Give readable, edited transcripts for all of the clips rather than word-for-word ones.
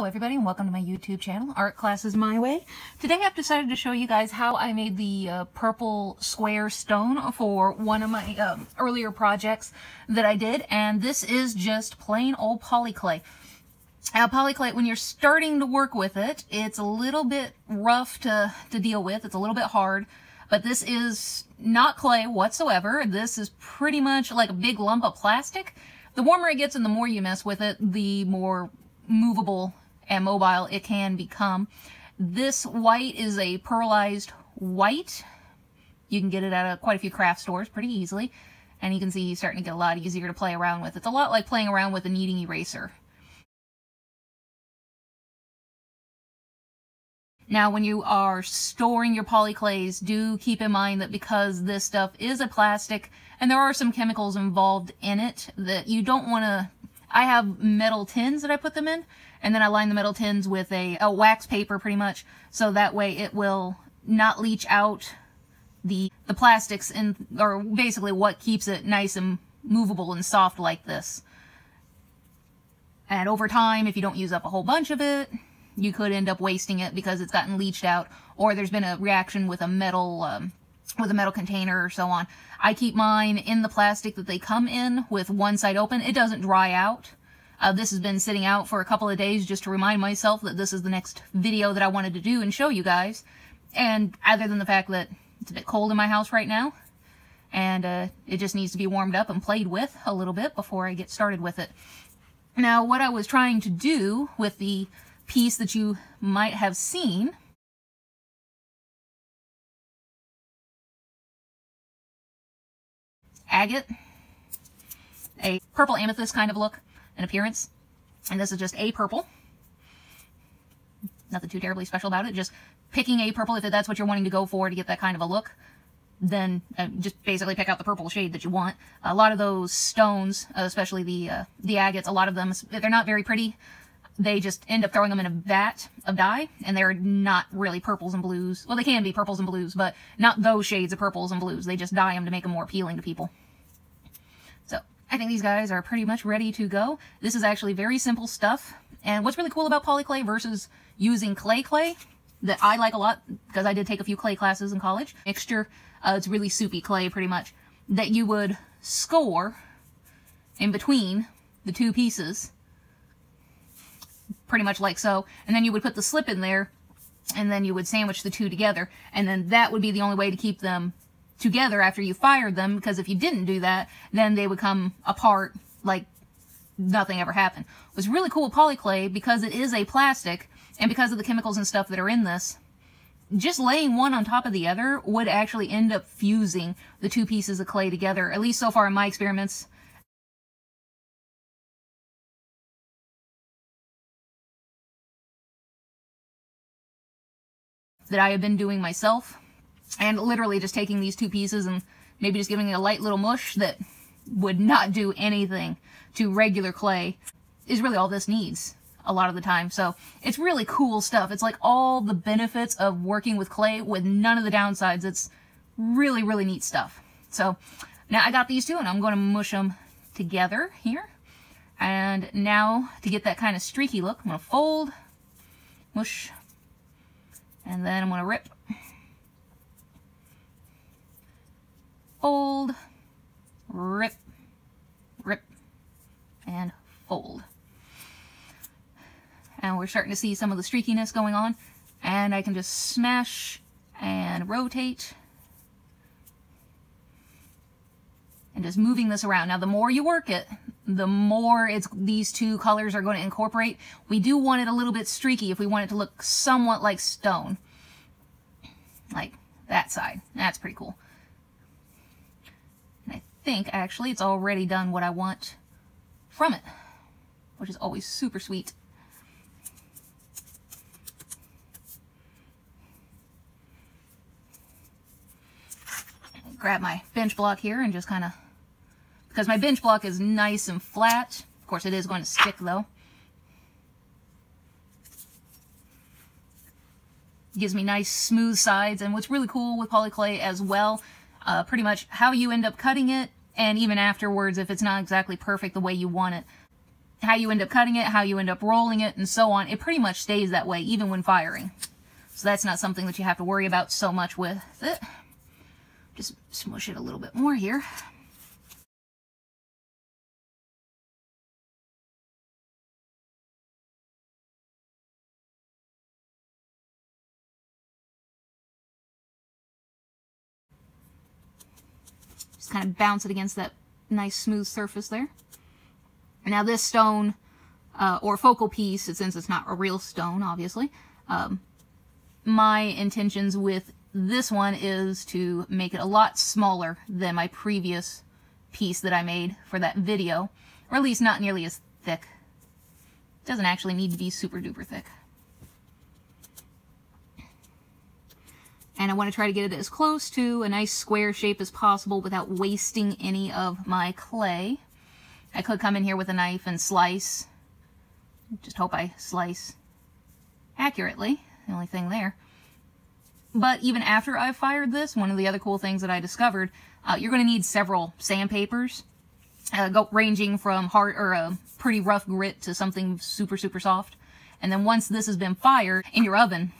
Hello everybody and welcome to my YouTube channel, Art Classes My Way. Today I've decided to show you guys how I made the purple square stone for one of my earlier projects that I did, and this is just plain old polyclay. Now polyclay, when you're starting to work with it, it's a little bit rough to deal with, it's a little bit hard, but this is not clay whatsoever. This is pretty much like a big lump of plastic. The warmer it gets and the more you mess with it, the more movable and mobile it can become. This white is a pearlized white. You can get it at quite a few craft stores pretty easily, and you can see it's starting to get a lot easier to play around with. It's a lot like playing around with a kneading eraser. Now when you are storing your polyclays, do keep in mind that because this stuff is a plastic and there are some chemicals involved in it, that you don't want to... I have metal tins that I put them in, and then I line the metal tins with a wax paper pretty much, so that way it will not leach out the plastics, or basically what keeps it nice and movable and soft like this. And over time, if you don't use up a whole bunch of it, you could end up wasting it because it's gotten leached out, or there's been a reaction with a metal container or so on. I keep mine in the plastic that they come in with one side open. It doesn't dry out. This has been sitting out for a couple of days just to remind myself that this is the next video that I wanted to do and show you guys. And other than the fact that it's a bit cold in my house right now, and it just needs to be warmed up and played with a little bit before I get started with it. Now, what I was trying to do with the piece that you might have seen agate, a purple amethyst kind of look and appearance, and this is just a purple. Nothing too terribly special about it, just picking a purple. If that's what you're wanting to go for to get that kind of a look, then just basically pick out the purple shade that you want. A lot of those stones, especially the agates, a lot of them, they're not very pretty. They just end up throwing them in a vat of dye, and they're not really purples and blues. Well, they can be purples and blues, but not those shades of purples and blues. They just dye them to make them more appealing to people. So, I think these guys are pretty much ready to go. This is actually very simple stuff, and what's really cool about polyclay versus using clay that I like a lot, because I did take a few clay classes in college, mixture, it's really soupy clay pretty much, that you would score in between the two pieces, pretty much like so, and then you would put the slip in there, and then you would sandwich the two together, and then that would be the only way to keep them together after you fired them, because if you didn't do that, then they would come apart like nothing ever happened. What's really cool with polyclay, because it is a plastic, and because of the chemicals and stuff that are in this, just laying one on top of the other would actually end up fusing the two pieces of clay together, at least so far in my experiments. That I have been doing myself, and literally just taking these two pieces and maybe just giving it a light little mush that would not do anything to regular clay is really all this needs a lot of the time. So it's really cool stuff. It's like all the benefits of working with clay with none of the downsides. It's really, really neat stuff. So now I got these two and I'm going to mush them together here. And now to get that kind of streaky look, I'm going to fold, mush, and then I'm going to rip, fold, rip, rip, and fold. And we're starting to see some of the streakiness going on, and I can just smash and rotate and just moving this around. Now the more you work it, the more these two colors are going to incorporate. We do want it a little bit streaky if we want it to look somewhat like stone. Like that side. That's pretty cool. And I think actually it's already done what I want from it, which is always super sweet. Grab my bench block here and just kind of, because my bench block is nice and flat. Of course it is going to stick though. Gives me nice smooth sides, and what's really cool with polyclay as well, pretty much how you end up cutting it, and even afterwards if it's not exactly perfect the way you want it, how you end up cutting it, how you end up rolling it, and so on, it pretty much stays that way even when firing. So that's not something that you have to worry about so much with it. Just smush it a little bit more here. Just kind of bounce it against that nice smooth surface there. Now this stone, or focal piece, since it's not a real stone, obviously, my intentions with this one is to make it a lot smaller than my previous piece that I made for that video, or at least not nearly as thick. It doesn't actually need to be super duper thick. And I want to try to get it as close to a nice square shape as possible without wasting any of my clay. I could come in here with a knife and slice. Just hope I slice accurately, the only thing there. But even after I've fired this, one of the other cool things that I discovered, you're going to need several sandpapers, ranging from hard or a pretty rough grit to something super, super soft. And then once this has been fired in your oven,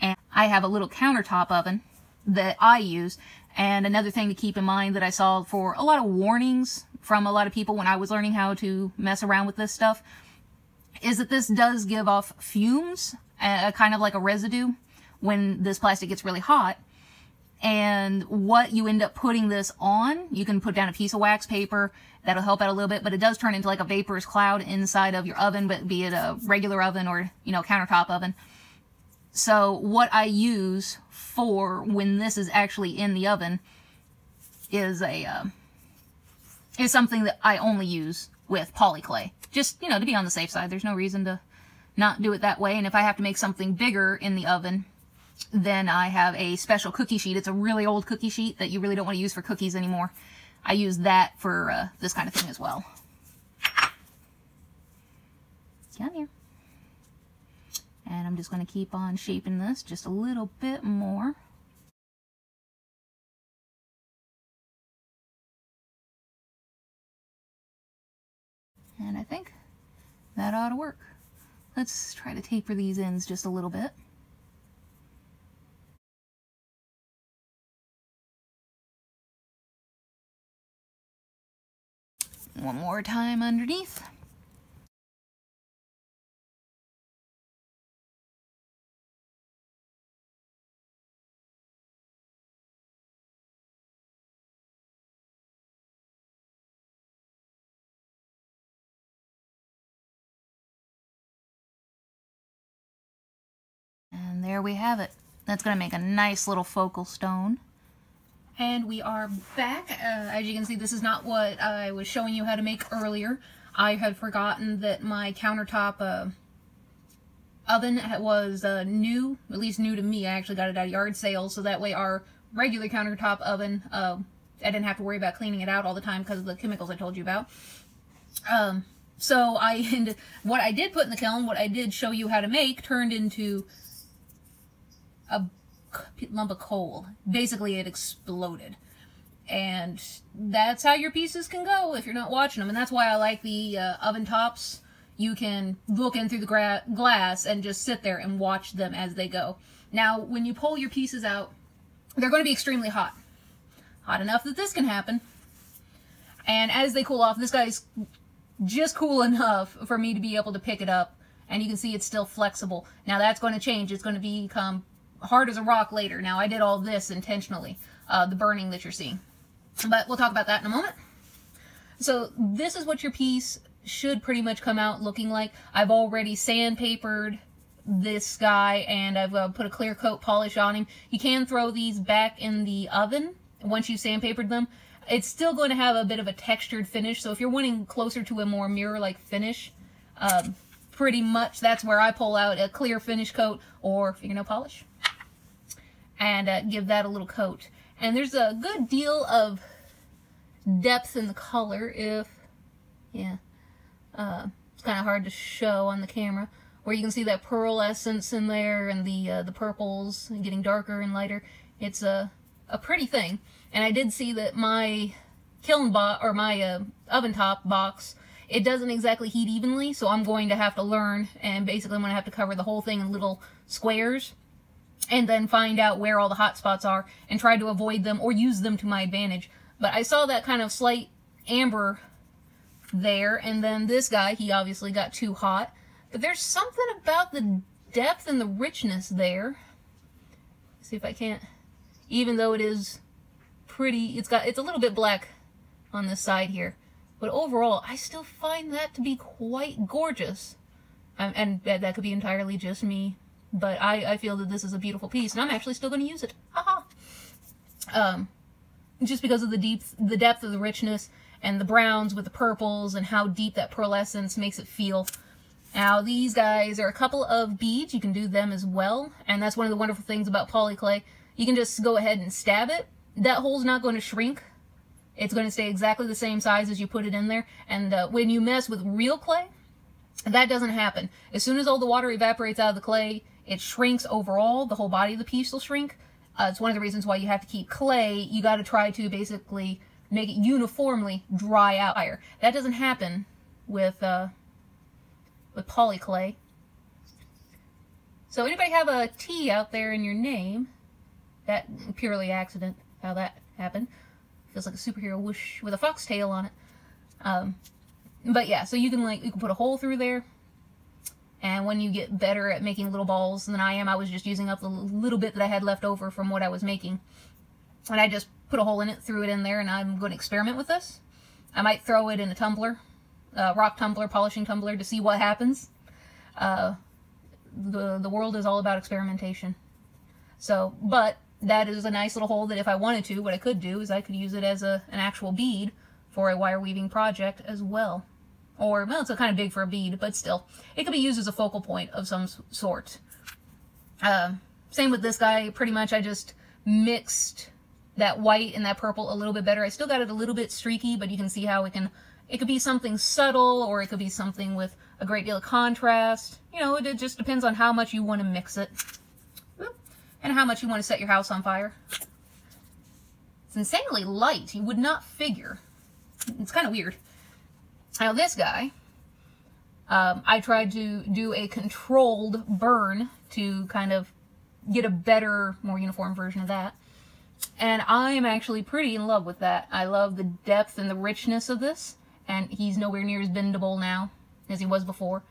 and I have a little countertop oven that I use, and another thing to keep in mind that I saw for a lot of warnings from a lot of people when I was learning how to mess around with this stuff, is that this does give off fumes, kind of like a residue, when this plastic gets really hot. And what you end up putting this on, you can put down a piece of wax paper, that'll help out a little bit, but it does turn into like a vaporous cloud inside of your oven, but be it a regular oven or, you know, countertop oven. So what I use for when this is actually in the oven is something that I only use with polyclay. Just, you know, to be on the safe side. There's no reason to not do it that way. And if I have to make something bigger in the oven, then I have a special cookie sheet. It's a really old cookie sheet that you really don't want to use for cookies anymore. I use that for this kind of thing as well. Come here. And I'm just going to keep on shaping this just a little bit more. And I think that ought to work. Let's try to taper these ends just a little bit. One more time underneath. And there we have it. That's going to make a nice little focal stone. And we are back. As you can see, this is not what I was showing you how to make earlier. I had forgotten that my countertop oven was new, at least new to me. I actually got it at a yard sale, so that way our regular countertop oven, I didn't have to worry about cleaning it out all the time because of the chemicals I told you about. So what I did put in the kiln, what I did show you how to make, turned into a lump of coal. Basically, it exploded. And that's how your pieces can go if you're not watching them. And that's why I like the oven tops. You can look in through the glass and just sit there and watch them as they go. Now, when you pull your pieces out, they're going to be extremely hot. Hot enough that this can happen. And as they cool off, this guy's just cool enough for me to be able to pick it up. And you can see it's still flexible. Now that's going to change. It's going to become hard as a rock later. Now I did all this intentionally, the burning that you're seeing. But we'll talk about that in a moment. So this is what your piece should pretty much come out looking like. I've already sandpapered this guy and I've put a clear coat polish on him. You can throw these back in the oven once you've sandpapered them. It's still going to have a bit of a textured finish, so if you're wanting closer to a more mirror-like finish, pretty much that's where I pull out a clear finish coat or fingernail polish and give that a little coat. And there's a good deal of depth in the color it's kind of hard to show on the camera, where you can see that pearl essence in there and the purples getting darker and lighter. It's a pretty thing. And I did see that my kiln box, or my oven top box, it doesn't exactly heat evenly, so I'm going to have to learn, and basically I'm going to have to cover the whole thing in little squares, and then find out where all the hot spots are, and try to avoid them or use them to my advantage. But I saw that kind of slight amber there, and then this guy, he obviously got too hot. But there's something about the depth and the richness there. Let's see if I can't, even though it is pretty, it's a little bit black on this side here. But overall, I still find that to be quite gorgeous. And that could be entirely just me. But I feel that this is a beautiful piece, and I'm actually still going to use it. Haha! Just because of the depth of the richness, and the browns with the purples, and how deep that pearlescence makes it feel. Now, these guys are a couple of beads. You can do them as well, and that's one of the wonderful things about polyclay. You can just go ahead and stab it. That hole's not going to shrink. It's going to stay exactly the same size as you put it in there. And when you mess with real clay, that doesn't happen. As soon as all the water evaporates out of the clay, it shrinks overall. The whole body of the piece will shrink. It's one of the reasons why you have to keep clay. You got to try to basically make it uniformly dry out higher. That doesn't happen with polyclay. So anybody have a T out there in your name? That purely accident, how that happened. Feels like a superhero whoosh with a foxtail on it. But yeah, so you can put a hole through there. And when you get better at making little balls than I am, I was just using up the little bit that I had left over from what I was making. And I just put a hole in it, threw it in there, and I'm going to experiment with this. I might throw it in a tumbler, rock tumbler, polishing tumbler, to see what happens. The world is all about experimentation. So, but that is a nice little hole that if I wanted to, what I could do is I could use it as an actual bead for a wire weaving project as well. Or, well, it's kind of big for a bead, but still. It could be used as a focal point of some sort. Same with this guy. Pretty much I just mixed that white and that purple a little bit better. I still got it a little bit streaky, but you can see how it could be something subtle, or it could be something with a great deal of contrast. You know, it just depends on how much you want to mix it. And how much you want to set your house on fire. It's insanely light. You would not figure. It's kind of weird. Now this guy, I tried to do a controlled burn to kind of get a better, more uniform version of that. And I'm actually pretty in love with that. I love the depth and the richness of this. And he's nowhere near as bendable now as he was before.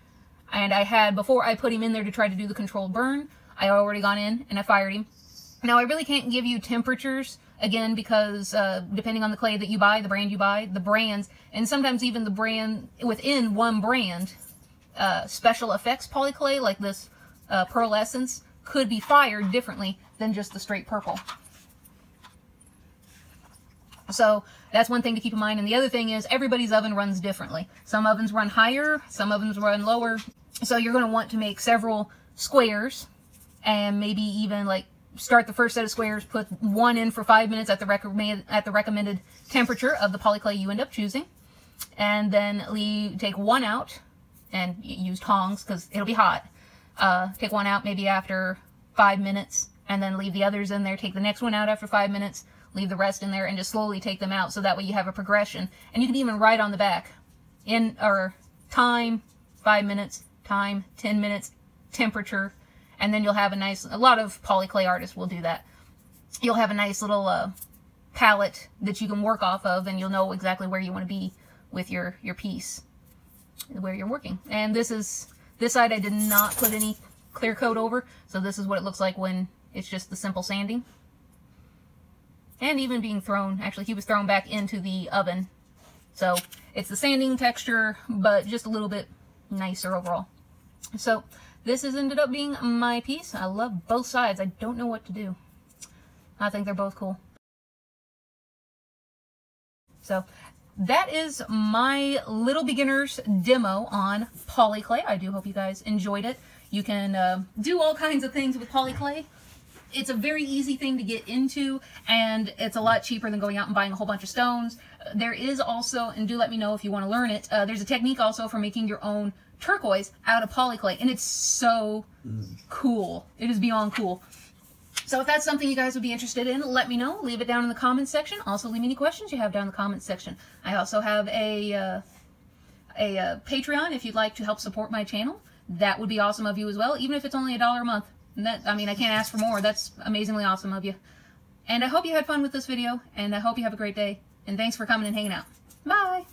And before I put him in there to try to do the controlled burn, I already gone in and I fired him. Now I really can't give you temperatures, again, because depending on the clay that you buy, the brand you buy, the brands, and sometimes even the brand, within one brand, special effects polyclay, like this pearlescence, could be fired differently than just the straight purple. So that's one thing to keep in mind. And the other thing is everybody's oven runs differently. Some ovens run higher, some ovens run lower. So you're going to want to make several squares, and maybe even like start the first set of squares, put one in for 5 minutes at the recommended temperature of the polyclay you end up choosing, and then take one out, and use tongs because it'll be hot. Take one out maybe after 5 minutes, and then leave the others in there. Take the next one out after 5 minutes, leave the rest in there, and just slowly take them out, so that way you have a progression. And you can even write on the back, time, 5 minutes, time, 10 minutes, temperature, and then you'll have a lot of polyclay artists will do that. You'll have a nice little palette that you can work off of, and you'll know exactly where you want to be with your piece, where you're working. And this side I did not put any clear coat over, so this is what it looks like when it's just the simple sanding. And even being thrown, actually he was thrown back into the oven. So it's the sanding texture, but just a little bit nicer overall. So this has ended up being my piece. I love both sides. I don't know what to do. I think they're both cool. So that is my little beginner's demo on polyclay. I do hope you guys enjoyed it. You can do all kinds of things with polyclay. It's a very easy thing to get into, and it's a lot cheaper than going out and buying a whole bunch of stones. There is also, and do let me know if you want to learn it, there's a technique also for making your own turquoise out of polyclay, and it's so cool. It is beyond cool. So if that's something you guys would be interested in, let me know. Leave it down in the comments section. Also, leave me any questions you have down in the comments section. I also have a a Patreon if you'd like to help support my channel. That would be awesome of you as well, even if it's only $1 a month. And that, I mean, I can't ask for more. That's amazingly awesome of you. And I hope you had fun with this video, and I hope you have a great day. And thanks for coming and hanging out. Bye!